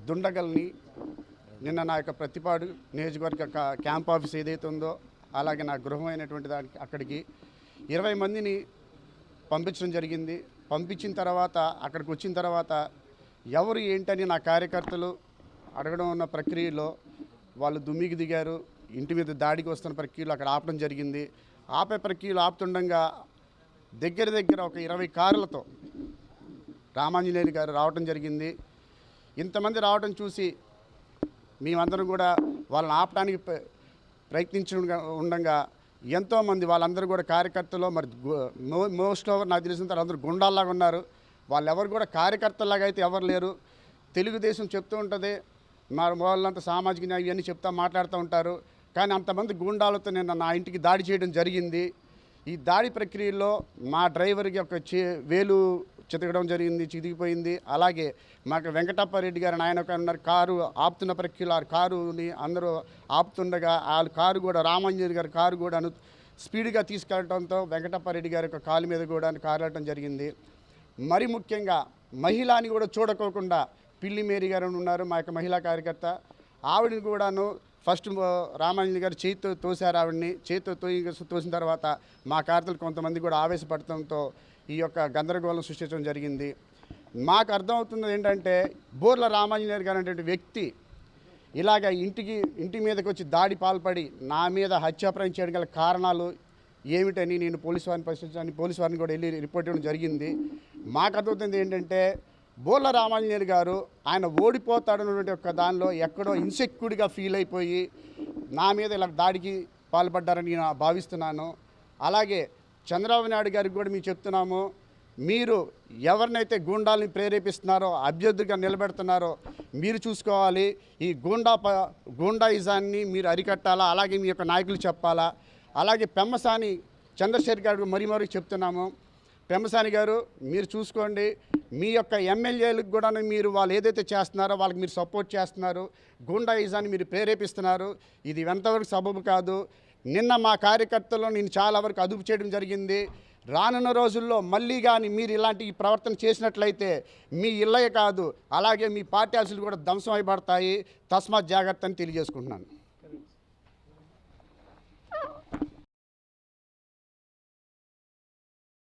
దుండగల్ని నిన్న నా యొక్క ప్రతిపాడు నియోజకవర్గ క్యాంప్ ఆఫీస్ ఏదైతే ఉందో అలాగే నా గృహం అయినటువంటి దానికి అక్కడికి 20 మందిని పంపించడం జరిగింది. పంపించిన తర్వాత అక్కడికి వచ్చిన తర్వాత ఎవరు ఏంటని నా కార్యకర్తలు అడగడం ఉన్న ప్రక్రియలో వాళ్ళు దుమ్మికి దిగారు. ఇంటి మీద దాడికి వస్తున్న ప్రక్రియలో అక్కడ ఆపడం జరిగింది. ఆపే ప్రక్రియలు ఆపుతుండగా దగ్గర ఒక 20 కార్లతో రామాంజనేయులు గారు రావడం జరిగింది. ఇంతమంది రావడం చూసి మేమందరం కూడా వాళ్ళని ఆపడానికి ఉండగా ఎంతోమంది వాళ్ళందరూ కూడా కార్యకర్తలు మరి మోస్ట్ ఓవర్ నాకు తెలిసిన తర్వాత అందరూ గుండాల్లాగా ఉన్నారు. వాళ్ళెవరు కూడా కార్యకర్తలాగా అయితే ఎవరు లేరు. తెలుగుదేశం చెప్తూ ఉంటుంది, మా వాళ్ళంతా సామాజిక న్యాయం ఇవన్నీ చెప్తా మాట్లాడుతూ ఉంటారు. కానీ అంతమంది గుండాలతో నిన్న నా ఇంటికి దాడి చేయడం జరిగింది. ఈ దాడి ప్రక్రియలో మా డ్రైవర్కి ఒక వేలు చితకడం జరిగింది, చితికిపోయింది. అలాగే మాకు వెంకటప్పారెడ్డి గారు ఆయన ఒక ఉన్నారు, కారు ఆపుతున్న ప్రక్రియలో ఆ కారుని అందరూ ఆపుతుండగా వాళ్ళ కారు కూడా రామాంజనేయులు గారి కారు కూడా స్పీడ్గా తీసుకెళ్ళడంతో వెంకటప్పారెడ్డి గారి యొక్క కాలు మీద కూడా కారు వెళ్ళడం జరిగింది. మరి ముఖ్యంగా మహిళని కూడా చూడకోకుండా పిల్లి మేరీ గారు ఉన్నారు, మా యొక్క మహిళా కార్యకర్త. ఆవిడని కూడాను ఫస్ట్ రామాంజనేయులు గారు చేతితో తోశారు. ఆవిడని చేతితో తోసిన తర్వాత మా కార్యకర్తలు కొంతమంది కూడా ఆవేశపడటంతో ఈ యొక్క గందరగోళం సృష్టించడం జరిగింది. మాకు అర్థమవుతున్నది ఏంటంటే బోర్ల రామాంజనేయులు గారు అనేటువంటి వ్యక్తి ఇలాగ ఇంటి మీదకి వచ్చి దాడి పాల్పడి నా మీద హత్యాప్రయం చేయడం గల కారణాలు ఏమిటని నేను పోలీసు వారిని ప్రశ్నించడానికి పోలీసు వారిని కూడా వెళ్ళి రిపోర్ట్ ఇవ్వడం జరిగింది. మాకు అర్థమవుతుంది ఏంటంటే బోర్ల రామాంజనేయులు గారు ఆయన ఓడిపోతాడన్నటువంటి యొక్క దానిలో ఎక్కడో ఇన్సెక్యూర్డ్గా ఫీల్ అయిపోయి నా మీద ఇలా దాడికి పాల్పడ్డారని నేను భావిస్తున్నాను. అలాగే చంద్రబాబు నాయుడు గారికి కూడా మేము చెప్తున్నాము, మీరు ఎవరినైతే గూండాలని ప్రేరేపిస్తున్నారో అభ్యర్థిగా నిలబెడుతున్నారో మీరు చూసుకోవాలి. ఈ గూండాయిజాన్ని మీరు అరికట్టాలా, అలాగే మీ యొక్క నాయకులు చెప్పాలా. అలాగే పెమ్మసాని చంద్రశేఖర్ గారికి మరీ చెప్తున్నాము, పెమ్మసాని గారు మీరు చూసుకోండి, మీ యొక్క ఎమ్మెల్యేలకు కూడా మీరు వాళ్ళు ఏదైతే చేస్తున్నారో వాళ్ళకి మీరు సపోర్ట్ చేస్తున్నారు, గూండాయిజాన్ని మీరు ప్రేరేపిస్తున్నారు. ఇది ఎంతవరకు సబబు కాదు. నిన్న మా కార్యకర్తలు నేను చాలా వరకు అదుపు చేయడం జరిగింది. రానున్న రోజుల్లో మళ్ళీ కానీ మీరు ఇలాంటి ప్రవర్తన చేసినట్లయితే మీ ఇళ్ళే కాదు అలాగే మీ పార్టీ ఆఫీసులు కూడా ధ్వంసం అయిపడతాయి. తస్మాత్ జాగ్రత్త అని తెలియజేసుకుంటున్నాను.